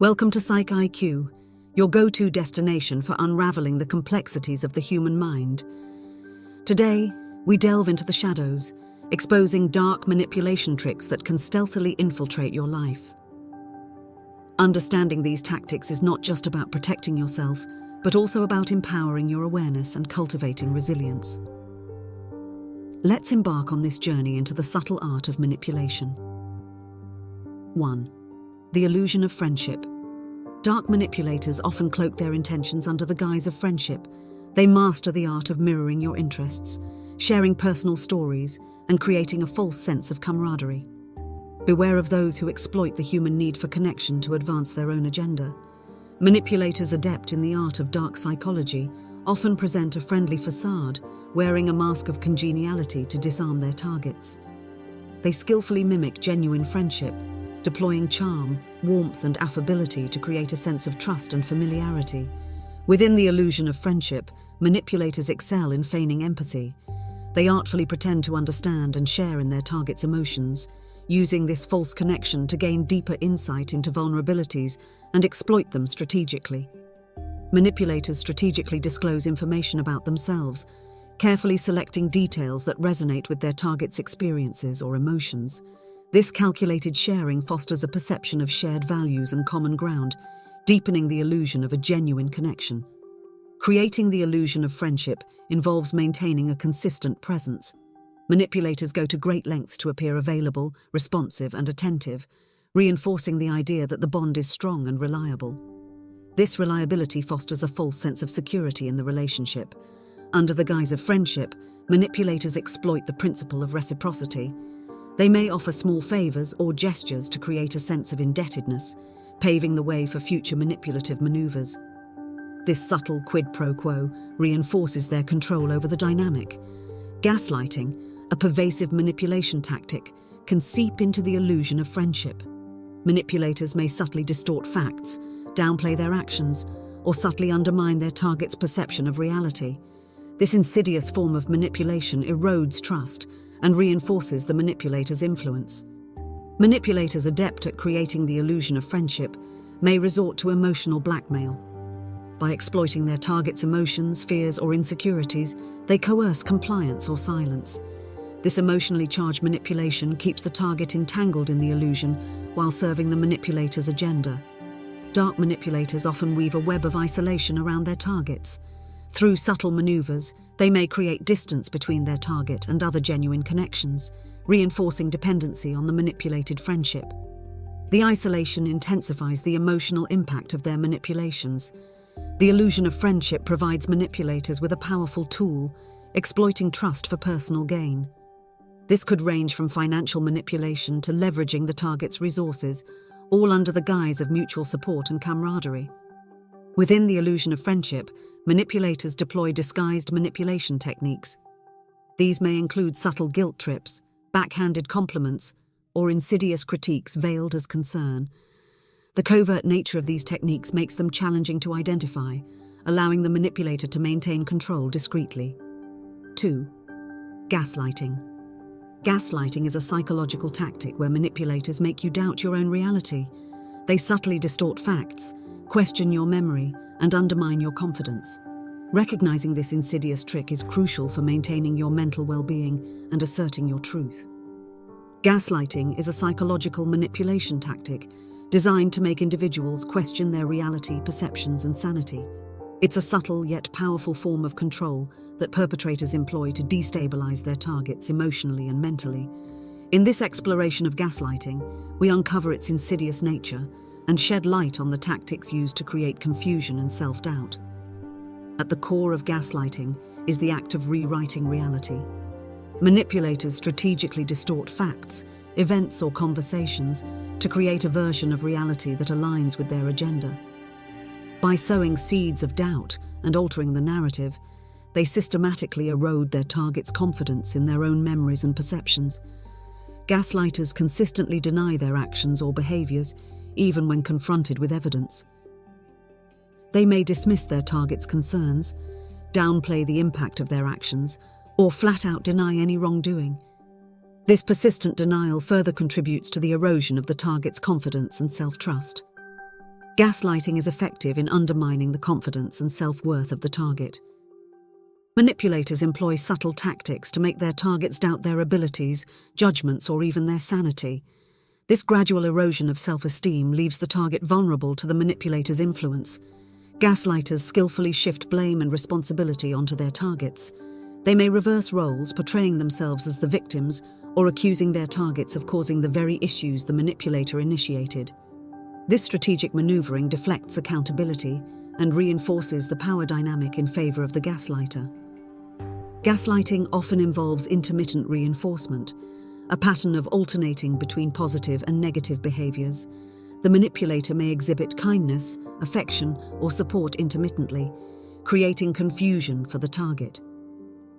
Welcome to Psych IQ, your go-to destination for unraveling the complexities of the human mind. Today, we delve into the shadows, exposing dark manipulation tricks that can stealthily infiltrate your life. Understanding these tactics is not just about protecting yourself, but also about empowering your awareness and cultivating resilience. Let's embark on this journey into the subtle art of manipulation. 1. The illusion of friendship. Dark manipulators often cloak their intentions under the guise of friendship. They master the art of mirroring your interests, sharing personal stories, and creating a false sense of camaraderie. Beware of those who exploit the human need for connection to advance their own agenda. Manipulators adept in the art of dark psychology often present a friendly facade, wearing a mask of congeniality to disarm their targets. They skillfully mimic genuine friendship, deploying charm, warmth, and affability to create a sense of trust and familiarity. Within the illusion of friendship, manipulators excel in feigning empathy. They artfully pretend to understand and share in their target's emotions, using this false connection to gain deeper insight into vulnerabilities and exploit them strategically. Manipulators strategically disclose information about themselves, carefully selecting details that resonate with their target's experiences or emotions. This calculated sharing fosters a perception of shared values and common ground, deepening the illusion of a genuine connection. Creating the illusion of friendship involves maintaining a consistent presence. Manipulators go to great lengths to appear available, responsive, and attentive, reinforcing the idea that the bond is strong and reliable. This reliability fosters a false sense of security in the relationship. Under the guise of friendship, manipulators exploit the principle of reciprocity. They may offer small favors or gestures to create a sense of indebtedness, paving the way for future manipulative maneuvers. This subtle quid pro quo reinforces their control over the dynamic. Gaslighting, a pervasive manipulation tactic, can seep into the illusion of friendship. Manipulators may subtly distort facts, downplay their actions, or subtly undermine their target's perception of reality. This insidious form of manipulation erodes trust and reinforces the manipulator's influence. Manipulators adept at creating the illusion of friendship may resort to emotional blackmail. By exploiting their target's emotions, fears, or insecurities, they coerce compliance or silence. This emotionally charged manipulation keeps the target entangled in the illusion while serving the manipulator's agenda. Dark manipulators often weave a web of isolation around their targets. Through subtle maneuvers, they may create distance between their target and other genuine connections, reinforcing dependency on the manipulated friendship. The isolation intensifies the emotional impact of their manipulations. The illusion of friendship provides manipulators with a powerful tool, exploiting trust for personal gain. This could range from financial manipulation to leveraging the target's resources, all under the guise of mutual support and camaraderie. Within the illusion of friendship, manipulators deploy disguised manipulation techniques. These may include subtle guilt trips, backhanded compliments, or insidious critiques veiled as concern. The covert nature of these techniques makes them challenging to identify, allowing the manipulator to maintain control discreetly. 2. Gaslighting. Gaslighting is a psychological tactic where manipulators make you doubt your own reality. They subtly distort facts, question your memory, and undermine your confidence. Recognizing this insidious trick is crucial for maintaining your mental well-being and asserting your truth. Gaslighting is a psychological manipulation tactic designed to make individuals question their reality, perceptions, and sanity. It's a subtle yet powerful form of control that perpetrators employ to destabilize their targets emotionally and mentally. In this exploration of gaslighting, we uncover its insidious nature and shed light on the tactics used to create confusion and self-doubt. At the core of gaslighting is the act of rewriting reality. Manipulators strategically distort facts, events, or conversations to create a version of reality that aligns with their agenda. By sowing seeds of doubt and altering the narrative, they systematically erode their target's confidence in their own memories and perceptions. Gaslighters consistently deny their actions or behaviors, even when confronted with evidence. They may dismiss their target's concerns, downplay the impact of their actions, or flat out deny any wrongdoing. This persistent denial further contributes to the erosion of the target's confidence and self-trust. Gaslighting is effective in undermining the confidence and self-worth of the target. Manipulators employ subtle tactics to make their targets doubt their abilities, judgments, or even their sanity. This gradual erosion of self-esteem leaves the target vulnerable to the manipulator's influence. Gaslighters skillfully shift blame and responsibility onto their targets. They may reverse roles, portraying themselves as the victims or accusing their targets of causing the very issues the manipulator initiated. This strategic maneuvering deflects accountability and reinforces the power dynamic in favor of the gaslighter. Gaslighting often involves intermittent reinforcement, a pattern of alternating between positive and negative behaviors. The manipulator may exhibit kindness, affection, or support intermittently, creating confusion for the target.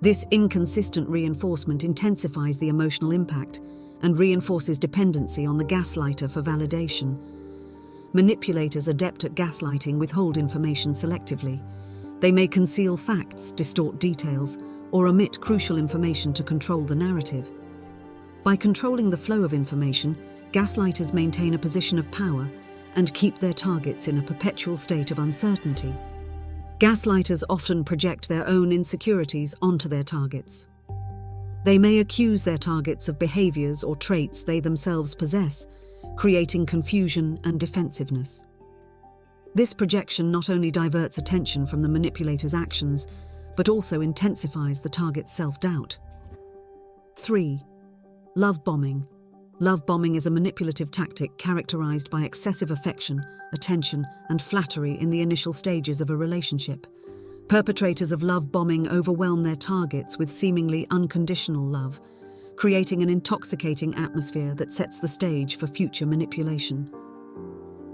This inconsistent reinforcement intensifies the emotional impact and reinforces dependency on the gaslighter for validation. Manipulators adept at gaslighting withhold information selectively. They may conceal facts, distort details, or omit crucial information to control the narrative. By controlling the flow of information, gaslighters maintain a position of power and keep their targets in a perpetual state of uncertainty. Gaslighters often project their own insecurities onto their targets. They may accuse their targets of behaviors or traits they themselves possess, creating confusion and defensiveness. This projection not only diverts attention from the manipulator's actions, but also intensifies the target's self-doubt. 3. Love bombing. Love bombing is a manipulative tactic characterized by excessive affection, attention, and flattery in the initial stages of a relationship. Perpetrators of love bombing overwhelm their targets with seemingly unconditional love, creating an intoxicating atmosphere that sets the stage for future manipulation.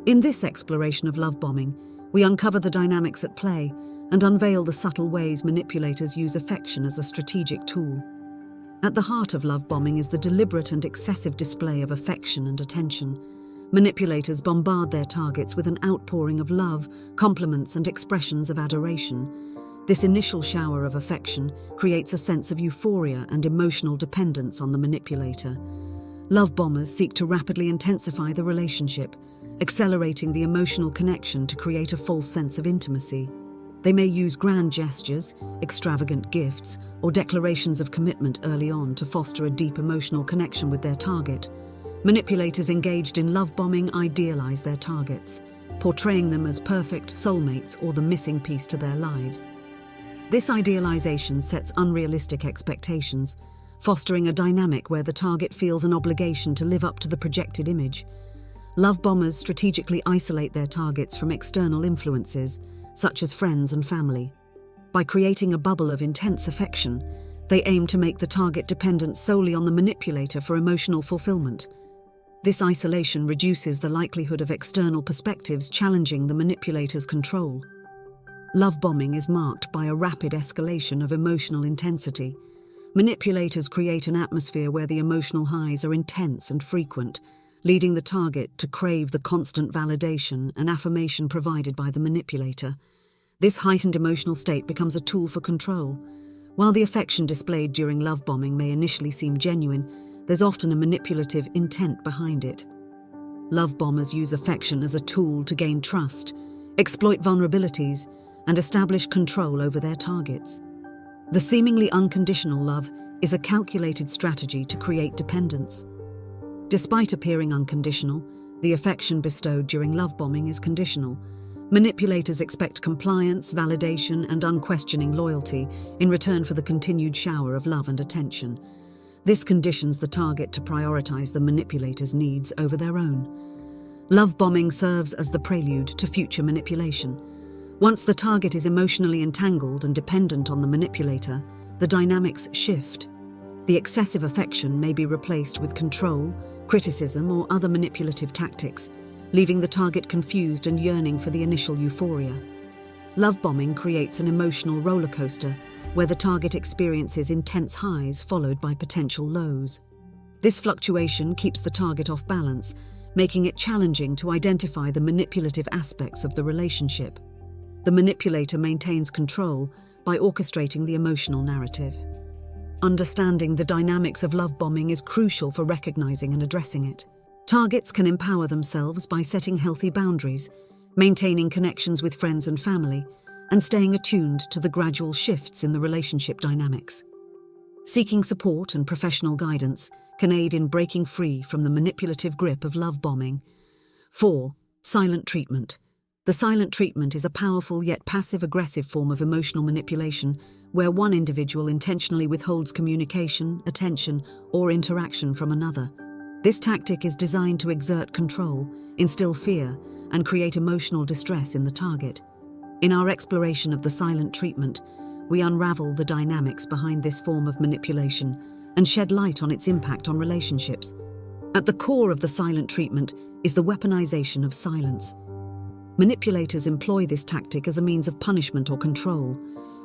In this exploration of love bombing, we uncover the dynamics at play and unveil the subtle ways manipulators use affection as a strategic tool. At the heart of love bombing is the deliberate and excessive display of affection and attention. Manipulators bombard their targets with an outpouring of love, compliments, and expressions of adoration. This initial shower of affection creates a sense of euphoria and emotional dependence on the manipulator. Love bombers seek to rapidly intensify the relationship, accelerating the emotional connection to create a false sense of intimacy. They may use grand gestures, extravagant gifts, or declarations of commitment early on to foster a deep emotional connection with their target. Manipulators engaged in love bombing idealize their targets, portraying them as perfect soulmates or the missing piece to their lives. This idealization sets unrealistic expectations, fostering a dynamic where the target feels an obligation to live up to the projected image. Love bombers strategically isolate their targets from external influences, such as friends and family. By creating a bubble of intense affection, they aim to make the target dependent solely on the manipulator for emotional fulfillment. This isolation reduces the likelihood of external perspectives challenging the manipulator's control. Love bombing is marked by a rapid escalation of emotional intensity. Manipulators create an atmosphere where the emotional highs are intense and frequent, leading the target to crave the constant validation and affirmation provided by the manipulator. This heightened emotional state becomes a tool for control. While the affection displayed during love bombing may initially seem genuine, there's often a manipulative intent behind it. Love bombers use affection as a tool to gain trust, exploit vulnerabilities, and establish control over their targets. The seemingly unconditional love is a calculated strategy to create dependence. Despite appearing unconditional, the affection bestowed during love bombing is conditional. Manipulators expect compliance, validation, and unquestioning loyalty in return for the continued shower of love and attention. This conditions the target to prioritize the manipulator's needs over their own. Love bombing serves as the prelude to future manipulation. Once the target is emotionally entangled and dependent on the manipulator, the dynamics shift. The excessive affection may be replaced with control, criticism, or other manipulative tactics, leaving the target confused and yearning for the initial euphoria. Love bombing creates an emotional roller coaster where the target experiences intense highs followed by potential lows. This fluctuation keeps the target off balance, making it challenging to identify the manipulative aspects of the relationship. The manipulator maintains control by orchestrating the emotional narrative. Understanding the dynamics of love bombing is crucial for recognizing and addressing it. Targets can empower themselves by setting healthy boundaries, maintaining connections with friends and family, and staying attuned to the gradual shifts in the relationship dynamics. Seeking support and professional guidance can aid in breaking free from the manipulative grip of love bombing. 4. Silent treatment. The silent treatment is a powerful yet passive-aggressive form of emotional manipulation where one individual intentionally withholds communication, attention, or interaction from another. This tactic is designed to exert control, instill fear, and create emotional distress in the target. In our exploration of the silent treatment, we unravel the dynamics behind this form of manipulation and shed light on its impact on relationships. At the core of the silent treatment is the weaponization of silence. Manipulators employ this tactic as a means of punishment or control,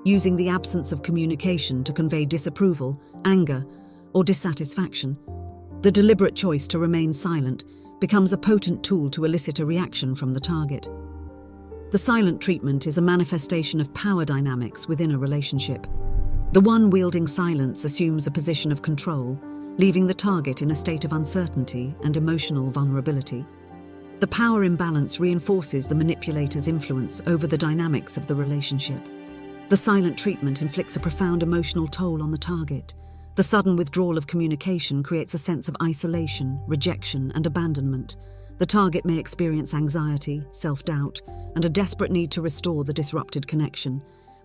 using the absence of communication to convey disapproval, anger, or dissatisfaction. The deliberate choice to remain silent becomes a potent tool to elicit a reaction from the target. The silent treatment is a manifestation of power dynamics within a relationship. The one wielding silence assumes a position of control, leaving the target in a state of uncertainty and emotional vulnerability. The power imbalance reinforces the manipulator's influence over the dynamics of the relationship. The silent treatment inflicts a profound emotional toll on the target. The sudden withdrawal of communication creates a sense of isolation, rejection, and abandonment. The target may experience anxiety, self-doubt, and a desperate need to restore the disrupted connection,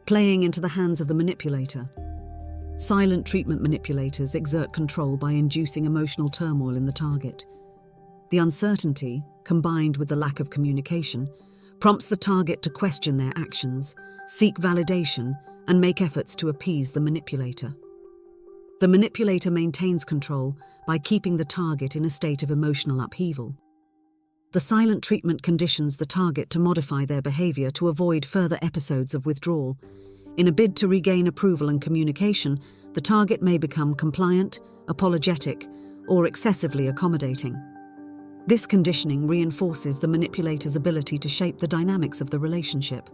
playing into the hands of the manipulator. Silent treatment manipulators exert control by inducing emotional turmoil in the target. The uncertainty, combined with the lack of communication, prompts the target to question their actions, seek validation, and make efforts to appease the manipulator. The manipulator maintains control by keeping the target in a state of emotional upheaval. The silent treatment conditions the target to modify their behavior to avoid further episodes of withdrawal. In a bid to regain approval and communication, the target may become compliant, apologetic, or excessively accommodating. This conditioning reinforces the manipulator's ability to shape the dynamics of the relationship.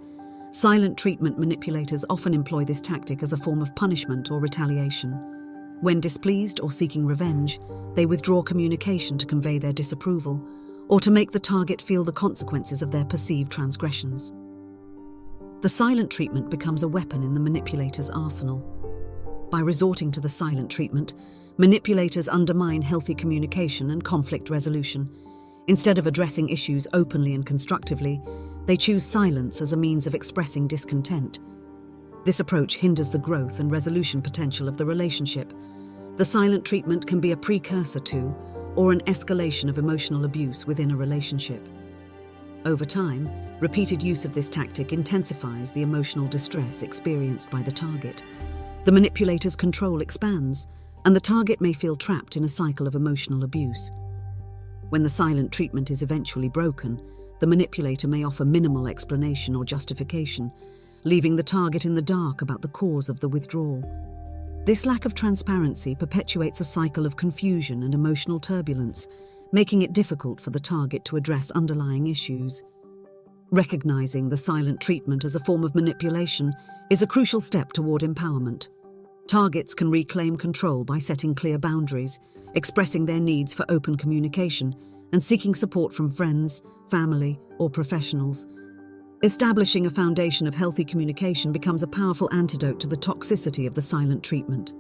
Silent treatment manipulators often employ this tactic as a form of punishment or retaliation. When displeased or seeking revenge, they withdraw communication to convey their disapproval or to make the target feel the consequences of their perceived transgressions. The silent treatment becomes a weapon in the manipulator's arsenal. By resorting to the silent treatment, manipulators undermine healthy communication and conflict resolution. Instead of addressing issues openly and constructively, they choose silence as a means of expressing discontent. This approach hinders the growth and resolution potential of the relationship. The silent treatment can be a precursor to, or an escalation of emotional abuse within a relationship. Over time, repeated use of this tactic intensifies the emotional distress experienced by the target. The manipulator's control expands, and the target may feel trapped in a cycle of emotional abuse. When the silent treatment is eventually broken, the manipulator may offer minimal explanation or justification, leaving the target in the dark about the cause of the withdrawal. This lack of transparency perpetuates a cycle of confusion and emotional turbulence, making it difficult for the target to address underlying issues. Recognizing the silent treatment as a form of manipulation is a crucial step toward empowerment. Targets can reclaim control by setting clear boundaries, expressing their needs for open communication, and seeking support from friends, family, or professionals. Establishing a foundation of healthy communication becomes a powerful antidote to the toxicity of the silent treatment.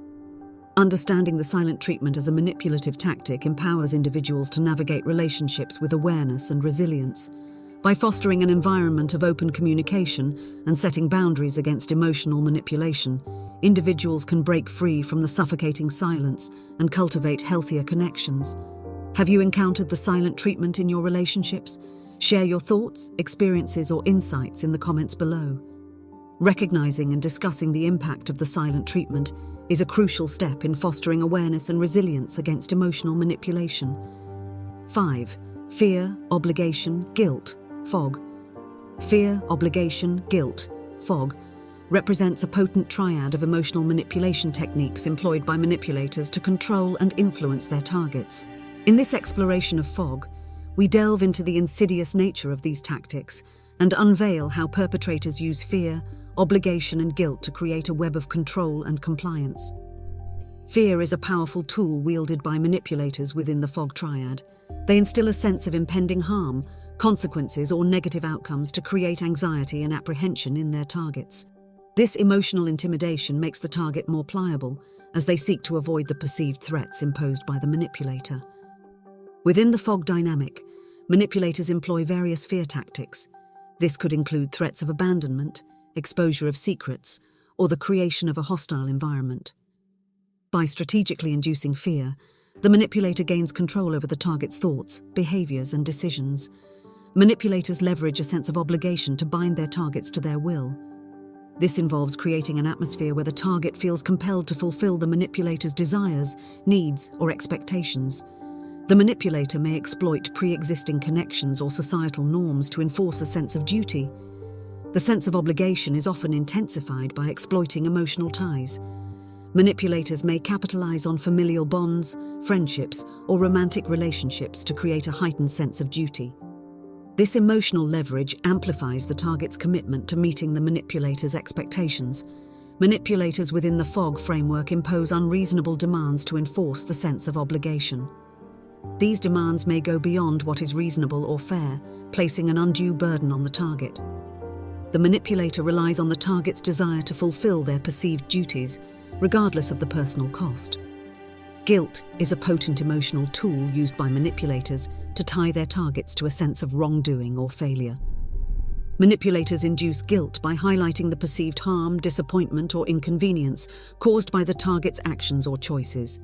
Understanding the silent treatment as a manipulative tactic empowers individuals to navigate relationships with awareness and resilience. By fostering an environment of open communication and setting boundaries against emotional manipulation, individuals can break free from the suffocating silence and cultivate healthier connections. Have you encountered the silent treatment in your relationships? Share your thoughts, experiences, or insights in the comments below. Recognizing and discussing the impact of the silent treatment is a crucial step in fostering awareness and resilience against emotional manipulation. 5. Fear, obligation, guilt, fog. Fear, obligation, guilt, fog represents a potent triad of emotional manipulation techniques employed by manipulators to control and influence their targets. In this exploration of fog, we delve into the insidious nature of these tactics and unveil how perpetrators use fear, obligation, and guilt to create a web of control and compliance. Fear is a powerful tool wielded by manipulators within the fog triad. They instill a sense of impending harm, consequences, or negative outcomes to create anxiety and apprehension in their targets. This emotional intimidation makes the target more pliable as they seek to avoid the perceived threats imposed by the manipulator. Within the fog dynamic, manipulators employ various fear tactics. This could include threats of abandonment, exposure of secrets, or the creation of a hostile environment. By strategically inducing fear, the manipulator gains control over the target's thoughts, behaviors, and decisions. Manipulators leverage a sense of obligation to bind their targets to their will. This involves creating an atmosphere where the target feels compelled to fulfill the manipulator's desires, needs, or expectations. The manipulator may exploit pre-existing connections or societal norms to enforce a sense of duty. The sense of obligation is often intensified by exploiting emotional ties. Manipulators may capitalize on familial bonds, friendships, or romantic relationships to create a heightened sense of duty. This emotional leverage amplifies the target's commitment to meeting the manipulator's expectations. Manipulators within the fog framework impose unreasonable demands to enforce the sense of obligation. These demands may go beyond what is reasonable or fair, placing an undue burden on the target. The manipulator relies on the target's desire to fulfill their perceived duties, regardless of the personal cost. Guilt is a potent emotional tool used by manipulators to tie their targets to a sense of wrongdoing or failure. Manipulators induce guilt by highlighting the perceived harm, disappointment, or inconvenience caused by the target's actions or choices.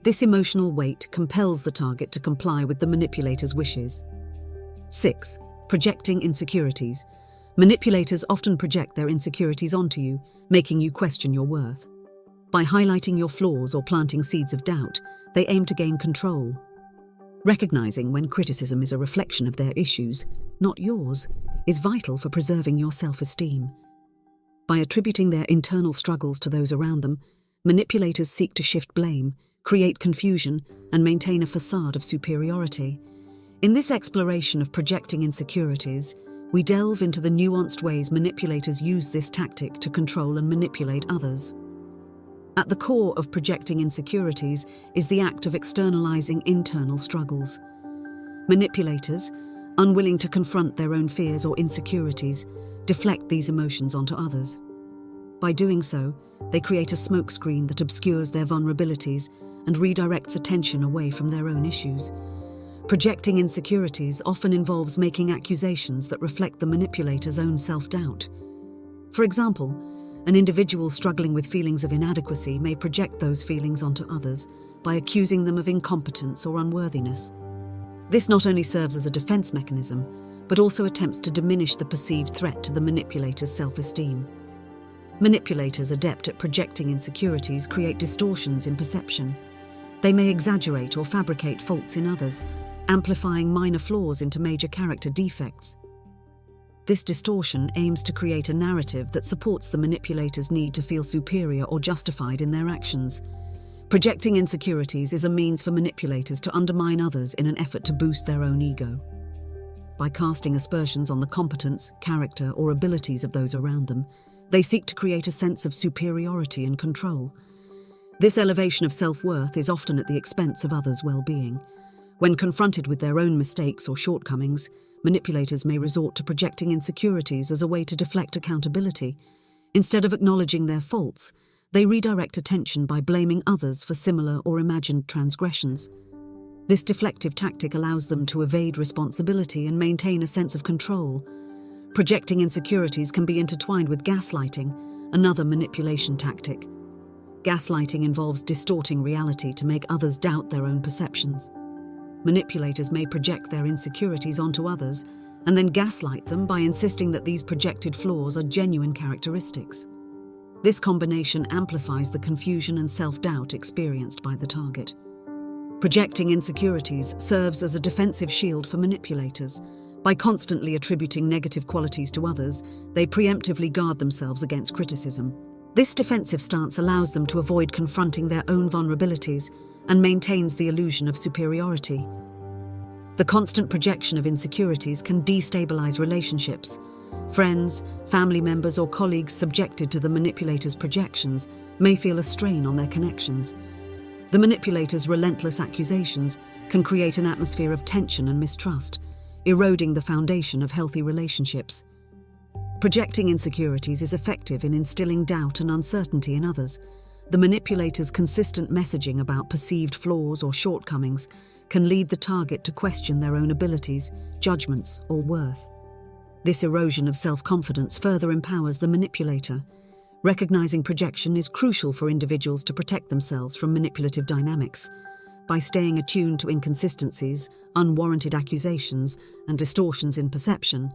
This emotional weight compels the target to comply with the manipulator's wishes. 6. Projecting insecurities. Manipulators often project their insecurities onto you, making you question your worth. By highlighting your flaws or planting seeds of doubt, they aim to gain control. Recognizing when criticism is a reflection of their issues, not yours, is vital for preserving your self-esteem. By attributing their internal struggles to those around them, manipulators seek to shift blame, create confusion, and maintain a facade of superiority. In this exploration of projecting insecurities, we delve into the nuanced ways manipulators use this tactic to control and manipulate others. At the core of projecting insecurities is the act of externalizing internal struggles. Manipulators, unwilling to confront their own fears or insecurities, deflect these emotions onto others. By doing so, they create a smokescreen that obscures their vulnerabilities and redirects attention away from their own issues. Projecting insecurities often involves making accusations that reflect the manipulator's own self-doubt. For example, an individual struggling with feelings of inadequacy may project those feelings onto others by accusing them of incompetence or unworthiness. This not only serves as a defense mechanism, but also attempts to diminish the perceived threat to the manipulator's self-esteem. Manipulators adept at projecting insecurities create distortions in perception. They may exaggerate or fabricate faults in others, amplifying minor flaws into major character defects. This distortion aims to create a narrative that supports the manipulator's need to feel superior or justified in their actions. Projecting insecurities is a means for manipulators to undermine others in an effort to boost their own ego. By casting aspersions on the competence, character, or abilities of those around them, they seek to create a sense of superiority and control. This elevation of self-worth is often at the expense of others' well-being. When confronted with their own mistakes or shortcomings, manipulators may resort to projecting insecurities as a way to deflect accountability. Instead of acknowledging their faults, they redirect attention by blaming others for similar or imagined transgressions. This deflective tactic allows them to evade responsibility and maintain a sense of control. Projecting insecurities can be intertwined with gaslighting, another manipulation tactic. Gaslighting involves distorting reality to make others doubt their own perceptions. Manipulators may project their insecurities onto others and then gaslight them by insisting that these projected flaws are genuine characteristics. This combination amplifies the confusion and self-doubt experienced by the target. Projecting insecurities serves as a defensive shield for manipulators. By constantly attributing negative qualities to others, they preemptively guard themselves against criticism. This defensive stance allows them to avoid confronting their own vulnerabilities and maintains the illusion of superiority. The constant projection of insecurities can destabilize relationships. Friends, family members, or colleagues subjected to the manipulator's projections may feel a strain on their connections. The manipulator's relentless accusations can create an atmosphere of tension and mistrust, eroding the foundation of healthy relationships. Projecting insecurities is effective in instilling doubt and uncertainty in others. The manipulator's consistent messaging about perceived flaws or shortcomings can lead the target to question their own abilities, judgments, or worth. This erosion of self-confidence further empowers the manipulator. Recognizing projection is crucial for individuals to protect themselves from manipulative dynamics. By staying attuned to inconsistencies, unwarranted accusations, and distortions in perception,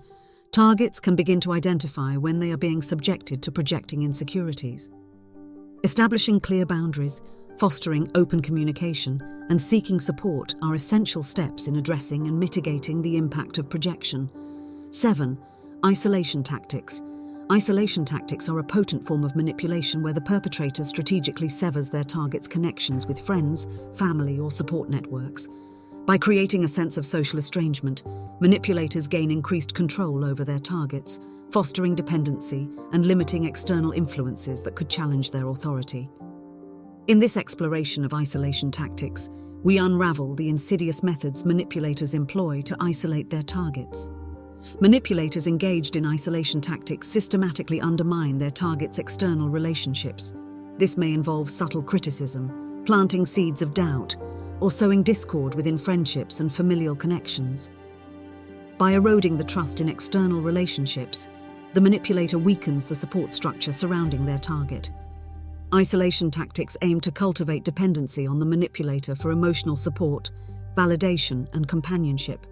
targets can begin to identify when they are being subjected to projecting insecurities. Establishing clear boundaries, fostering open communication, and seeking support are essential steps in addressing and mitigating the impact of projection. 7. Isolation tactics. Isolation tactics are a potent form of manipulation where the perpetrator strategically severs their target's connections with friends, family, or support networks. By creating a sense of social estrangement, manipulators gain increased control over their targets, fostering dependency and limiting external influences that could challenge their authority. In this exploration of isolation tactics, we unravel the insidious methods manipulators employ to isolate their targets. Manipulators engaged in isolation tactics systematically undermine their targets' external relationships. This may involve subtle criticism, planting seeds of doubt, or sowing discord within friendships and familial connections. By eroding the trust in external relationships, the manipulator weakens the support structure surrounding their target. Isolation tactics aim to cultivate dependency on the manipulator for emotional support, validation, and companionship.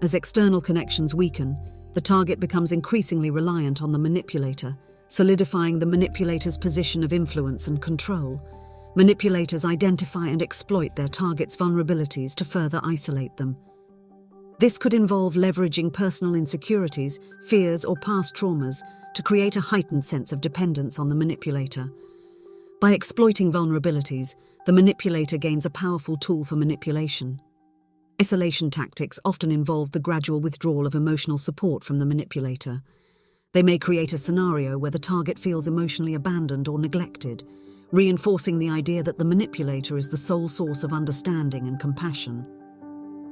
As external connections weaken, the target becomes increasingly reliant on the manipulator, solidifying the manipulator's position of influence and control. Manipulators identify and exploit their target's vulnerabilities to further isolate them. This could involve leveraging personal insecurities, fears, or past traumas to create a heightened sense of dependence on the manipulator. By exploiting vulnerabilities, the manipulator gains a powerful tool for manipulation. Isolation tactics often involve the gradual withdrawal of emotional support from the manipulator. They may create a scenario where the target feels emotionally abandoned or neglected, reinforcing the idea that the manipulator is the sole source of understanding and compassion.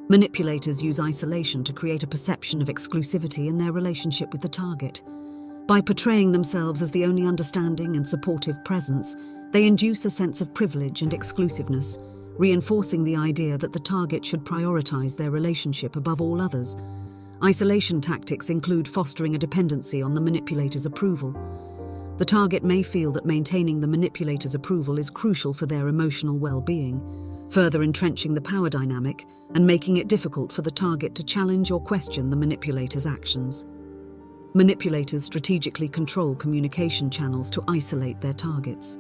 Manipulators use isolation to create a perception of exclusivity in their relationship with the target. By portraying themselves as the only understanding and supportive presence, they induce a sense of privilege and exclusiveness, reinforcing the idea that the target should prioritize their relationship above all others. Isolation tactics include fostering a dependency on the manipulator's approval. The target may feel that maintaining the manipulator's approval is crucial for their emotional well-being, further entrenching the power dynamic and making it difficult for the target to challenge or question the manipulator's actions. Manipulators strategically control communication channels to isolate their targets.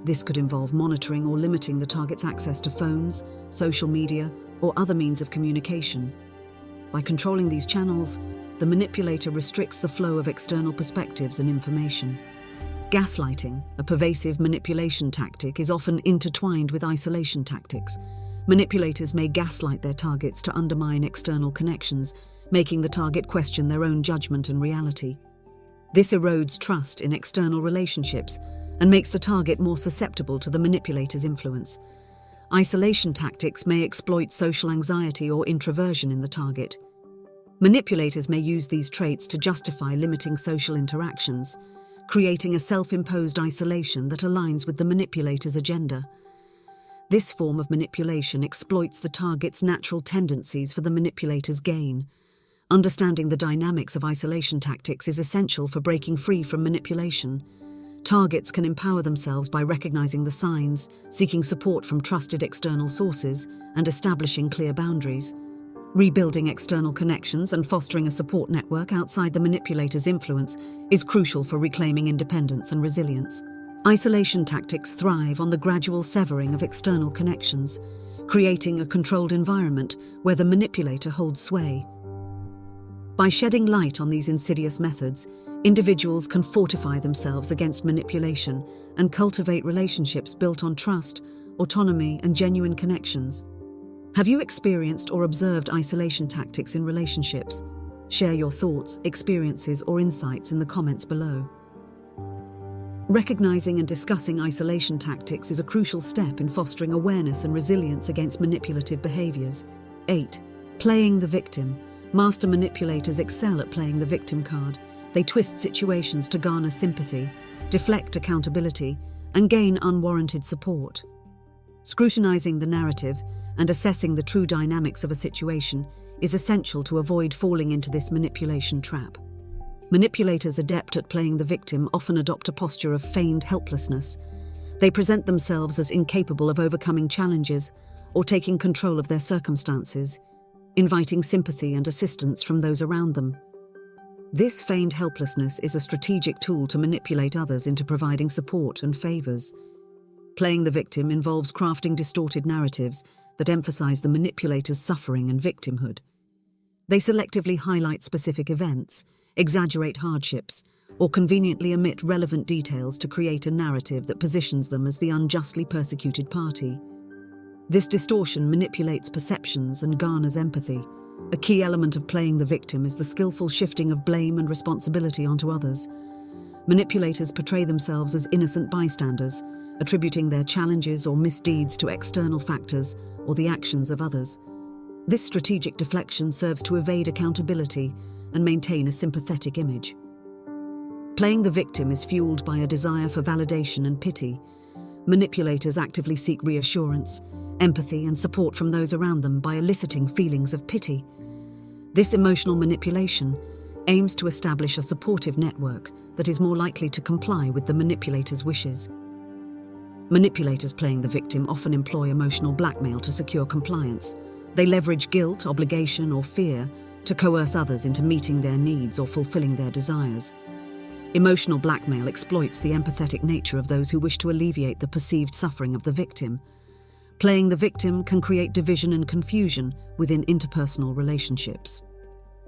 This could involve monitoring or limiting the target's access to phones, social media, or other means of communication. By controlling these channels, the manipulator restricts the flow of external perspectives and information. Gaslighting, a pervasive manipulation tactic, is often intertwined with isolation tactics. Manipulators may gaslight their targets to undermine external connections, making the target question their own judgment and reality. This erodes trust in external relationships and makes the target more susceptible to the manipulator's influence. Isolation tactics may exploit social anxiety or introversion in the target. Manipulators may use these traits to justify limiting social interactions, creating a self-imposed isolation that aligns with the manipulator's agenda. This form of manipulation exploits the target's natural tendencies for the manipulator's gain. Understanding the dynamics of isolation tactics is essential for breaking free from manipulation. Targets can empower themselves by recognizing the signs, seeking support from trusted external sources, and establishing clear boundaries. Rebuilding external connections and fostering a support network outside the manipulator's influence is crucial for reclaiming independence and resilience. Isolation tactics thrive on the gradual severing of external connections, creating a controlled environment where the manipulator holds sway. By shedding light on these insidious methods, individuals can fortify themselves against manipulation and cultivate relationships built on trust, autonomy, and genuine connections. Have you experienced or observed isolation tactics in relationships? Share your thoughts, experiences, or insights in the comments below. Recognizing and discussing isolation tactics is a crucial step in fostering awareness and resilience against manipulative behaviors. 8. Playing the victim. Master manipulators excel at playing the victim card. They twist situations to garner sympathy, deflect accountability, and gain unwarranted support. Scrutinizing the narrative and assessing the true dynamics of a situation is essential to avoid falling into this manipulation trap. Manipulators adept at playing the victim often adopt a posture of feigned helplessness. They present themselves as incapable of overcoming challenges or taking control of their circumstances, inviting sympathy and assistance from those around them. This feigned helplessness is a strategic tool to manipulate others into providing support and favors. Playing the victim involves crafting distorted narratives that emphasize the manipulator's suffering and victimhood. They selectively highlight specific events, exaggerate hardships, or conveniently omit relevant details to create a narrative that positions them as the unjustly persecuted party. This distortion manipulates perceptions and garners empathy. A key element of playing the victim is the skillful shifting of blame and responsibility onto others. Manipulators portray themselves as innocent bystanders, attributing their challenges or misdeeds to external factors or the actions of others. This strategic deflection serves to evade accountability and maintain a sympathetic image. Playing the victim is fueled by a desire for validation and pity. Manipulators actively seek reassurance, empathy, and support from those around them by eliciting feelings of pity. This emotional manipulation aims to establish a supportive network that is more likely to comply with the manipulator's wishes. Manipulators playing the victim often employ emotional blackmail to secure compliance. They leverage guilt, obligation, or fear to coerce others into meeting their needs or fulfilling their desires. Emotional blackmail exploits the empathetic nature of those who wish to alleviate the perceived suffering of the victim. Playing the victim can create division and confusion within interpersonal relationships.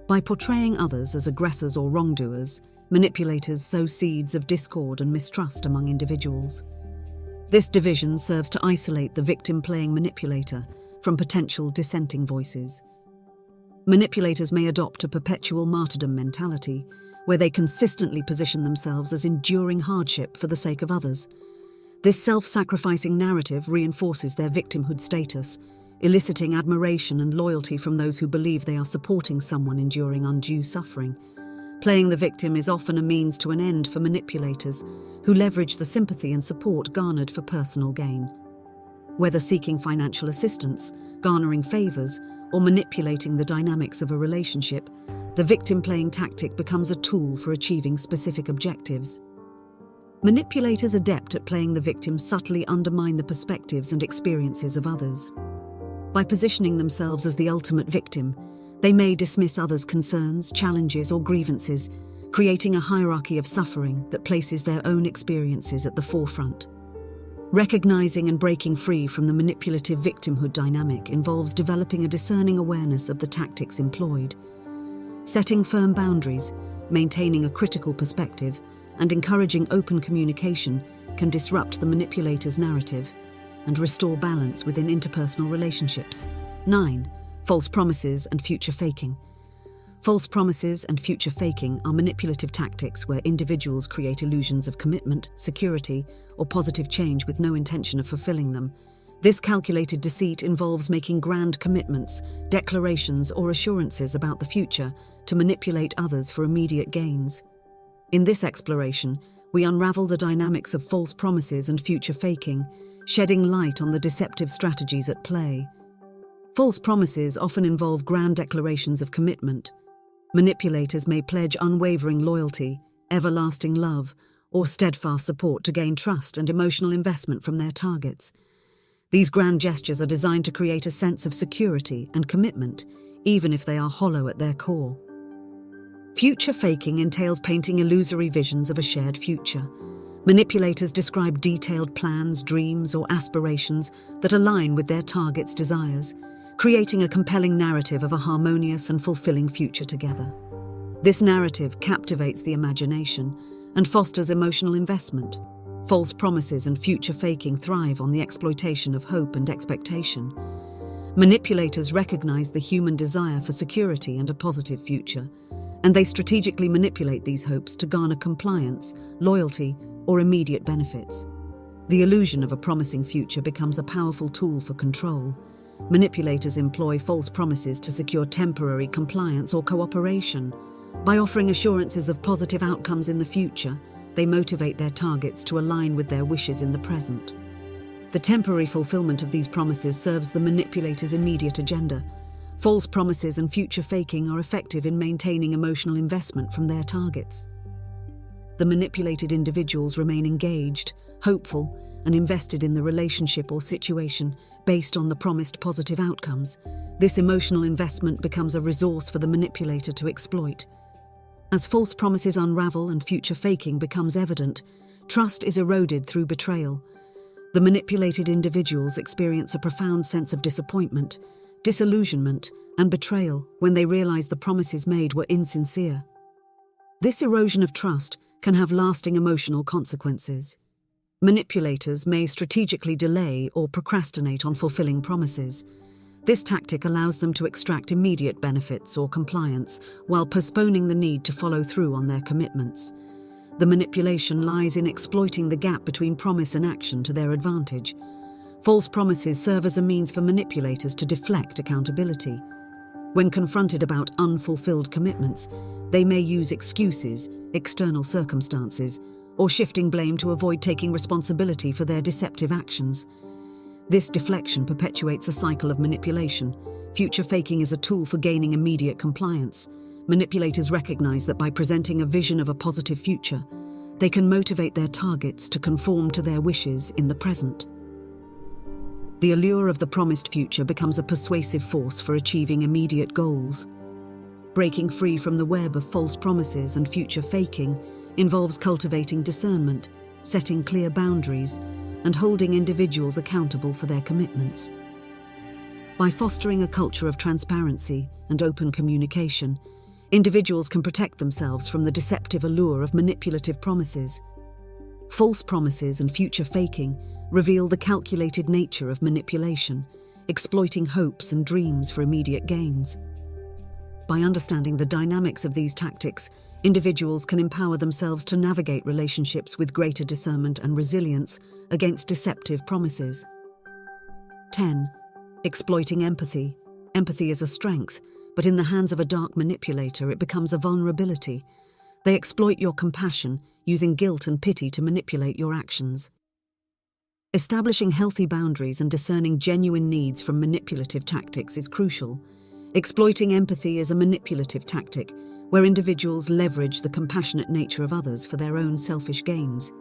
By portraying others as aggressors or wrongdoers, manipulators sow seeds of discord and mistrust among individuals. This division serves to isolate the victim-playing manipulator from potential dissenting voices. Manipulators may adopt a perpetual martyrdom mentality, where they consistently position themselves as enduring hardship for the sake of others. This self-sacrificing narrative reinforces their victimhood status, eliciting admiration and loyalty from those who believe they are supporting someone enduring undue suffering. Playing the victim is often a means to an end for manipulators who leverage the sympathy and support garnered for personal gain. Whether seeking financial assistance, garnering favors, or manipulating the dynamics of a relationship, the victim-playing tactic becomes a tool for achieving specific objectives. Manipulators adept at playing the victim subtly undermine the perspectives and experiences of others. By positioning themselves as the ultimate victim, they may dismiss others' concerns, challenges, or grievances, creating a hierarchy of suffering that places their own experiences at the forefront. Recognizing and breaking free from the manipulative victimhood dynamic involves developing a discerning awareness of the tactics employed. Setting firm boundaries, maintaining a critical perspective, and encouraging open communication can disrupt the manipulator's narrative and restore balance within interpersonal relationships. 9. False promises and future faking. False promises and future faking are manipulative tactics where individuals create illusions of commitment, security, or positive change with no intention of fulfilling them. This calculated deceit involves making grand commitments, declarations, or assurances about the future to manipulate others for immediate gains. In this exploration, we unravel the dynamics of false promises and future faking, shedding light on the deceptive strategies at play. False promises often involve grand declarations of commitment. Manipulators may pledge unwavering loyalty, everlasting love, or steadfast support to gain trust and emotional investment from their targets. These grand gestures are designed to create a sense of security and commitment, even if they are hollow at their core. Future faking entails painting illusory visions of a shared future. Manipulators describe detailed plans, dreams, or aspirations that align with their target's desires, creating a compelling narrative of a harmonious and fulfilling future together. This narrative captivates the imagination and fosters emotional investment. False promises and future faking thrive on the exploitation of hope and expectation. Manipulators recognize the human desire for security and a positive future, and they strategically manipulate these hopes to garner compliance, loyalty, or immediate benefits. The illusion of a promising future becomes a powerful tool for control. Manipulators employ false promises to secure temporary compliance or cooperation. By offering assurances of positive outcomes in the future, they motivate their targets to align with their wishes in the present. The temporary fulfillment of these promises serves the manipulator's immediate agenda. False promises and future faking are effective in maintaining emotional investment from their targets. The manipulated individuals remain engaged, hopeful, and invested in the relationship or situation based on the promised positive outcomes. This emotional investment becomes a resource for the manipulator to exploit. As false promises unravel and future faking becomes evident, trust is eroded through betrayal. The manipulated individuals experience a profound sense of disappointment, disillusionment, and betrayal when they realize the promises made were insincere. This erosion of trust can have lasting emotional consequences. Manipulators may strategically delay or procrastinate on fulfilling promises. This tactic allows them to extract immediate benefits or compliance while postponing the need to follow through on their commitments. The manipulation lies in exploiting the gap between promise and action to their advantage. False promises serve as a means for manipulators to deflect accountability. When confronted about unfulfilled commitments, they may use excuses, external circumstances, or shifting blame to avoid taking responsibility for their deceptive actions. This deflection perpetuates a cycle of manipulation. Future faking is a tool for gaining immediate compliance. Manipulators recognize that by presenting a vision of a positive future, they can motivate their targets to conform to their wishes in the present. The allure of the promised future becomes a persuasive force for achieving immediate goals. Breaking free from the web of false promises and future faking involves cultivating discernment, setting clear boundaries, and holding individuals accountable for their commitments. By fostering a culture of transparency and open communication, individuals can protect themselves from the deceptive allure of manipulative promises. False promises and future faking reveal the calculated nature of manipulation, exploiting hopes and dreams for immediate gains. By understanding the dynamics of these tactics, individuals can empower themselves to navigate relationships with greater discernment and resilience against deceptive promises. 10. Exploiting empathy. Empathy is a strength, but in the hands of a dark manipulator, it becomes a vulnerability. They exploit your compassion, using guilt and pity to manipulate your actions. Establishing healthy boundaries and discerning genuine needs from manipulative tactics is crucial. Exploiting empathy is a manipulative tactic where individuals leverage the compassionate nature of others for their own selfish gains.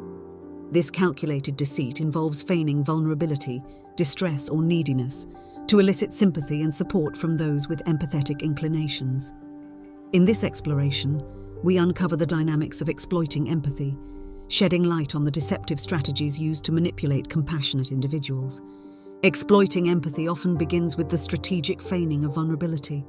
This calculated deceit involves feigning vulnerability, distress, or neediness to elicit sympathy and support from those with empathetic inclinations. In this exploration, we uncover the dynamics of exploiting empathy, shedding light on the deceptive strategies used to manipulate compassionate individuals. Exploiting empathy often begins with the strategic feigning of vulnerability.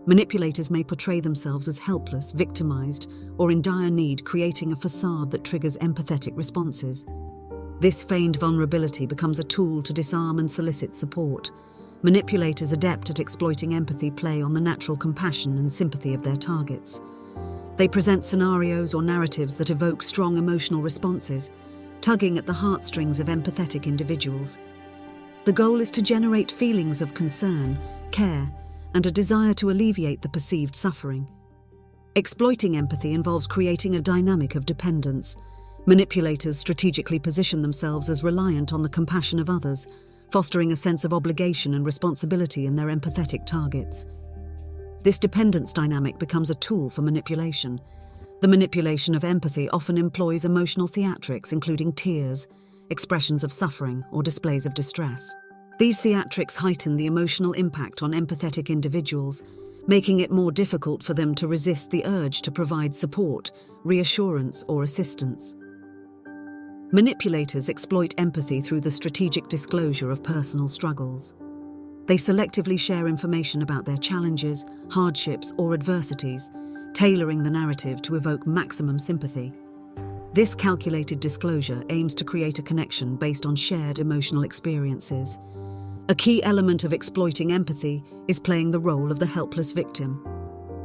Manipulators may portray themselves as helpless, victimized, or in dire need, creating a facade that triggers empathetic responses. This feigned vulnerability becomes a tool to disarm and solicit support. Manipulators adept at exploiting empathy play on the natural compassion and sympathy of their targets. They present scenarios or narratives that evoke strong emotional responses, tugging at the heartstrings of empathetic individuals. The goal is to generate feelings of concern, care, and a desire to alleviate the perceived suffering. Exploiting empathy involves creating a dynamic of dependence. Manipulators strategically position themselves as reliant on the compassion of others, fostering a sense of obligation and responsibility in their empathetic targets. This dependence dynamic becomes a tool for manipulation. The manipulation of empathy often employs emotional theatrics, including tears, expressions of suffering, or displays of distress. These theatrics heighten the emotional impact on empathetic individuals, making it more difficult for them to resist the urge to provide support, reassurance, or assistance. Manipulators exploit empathy through the strategic disclosure of personal struggles. They selectively share information about their challenges, hardships, or adversities, tailoring the narrative to evoke maximum sympathy. This calculated disclosure aims to create a connection based on shared emotional experiences. A key element of exploiting empathy is playing the role of the helpless victim.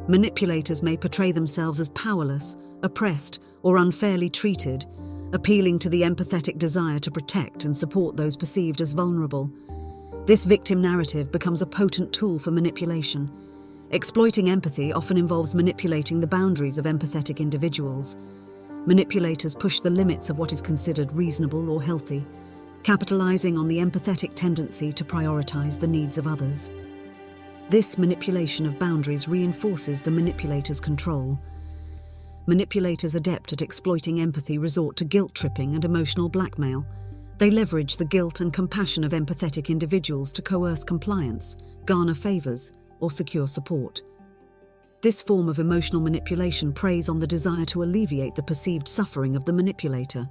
Manipulators may portray themselves as powerless, oppressed, or unfairly treated, appealing to the empathetic desire to protect and support those perceived as vulnerable. This victim narrative becomes a potent tool for manipulation. Exploiting empathy often involves manipulating the boundaries of empathetic individuals. Manipulators push the limits of what is considered reasonable or healthy, capitalizing on the empathetic tendency to prioritize the needs of others. This manipulation of boundaries reinforces the manipulator's control. Manipulators adept at exploiting empathy resort to guilt-tripping and emotional blackmail. They leverage the guilt and compassion of empathetic individuals to coerce compliance, garner favors, or secure support. This form of emotional manipulation preys on the desire to alleviate the perceived suffering of the manipulator.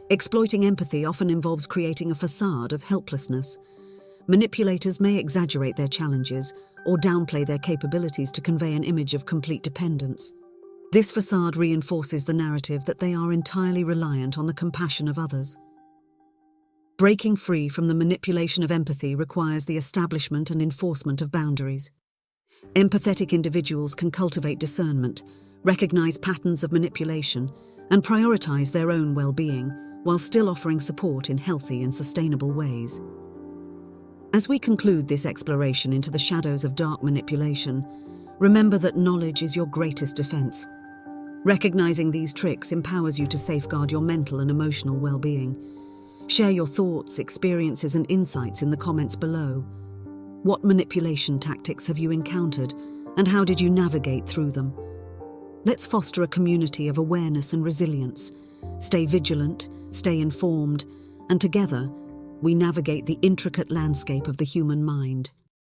Exploiting empathy often involves creating a facade of helplessness. Manipulators may exaggerate their challenges or downplay their capabilities to convey an image of complete dependence. This facade reinforces the narrative that they are entirely reliant on the compassion of others. Breaking free from the manipulation of empathy requires the establishment and enforcement of boundaries. Empathetic individuals can cultivate discernment, recognize patterns of manipulation, and prioritize their own well-being, while still offering support in healthy and sustainable ways. As we conclude this exploration into the shadows of dark manipulation, remember that knowledge is your greatest defense. Recognizing these tricks empowers you to safeguard your mental and emotional well-being. Share your thoughts, experiences, and insights in the comments below. What manipulation tactics have you encountered, and how did you navigate through them? Let's foster a community of awareness and resilience. Stay vigilant, stay informed, and together, we navigate the intricate landscape of the human mind.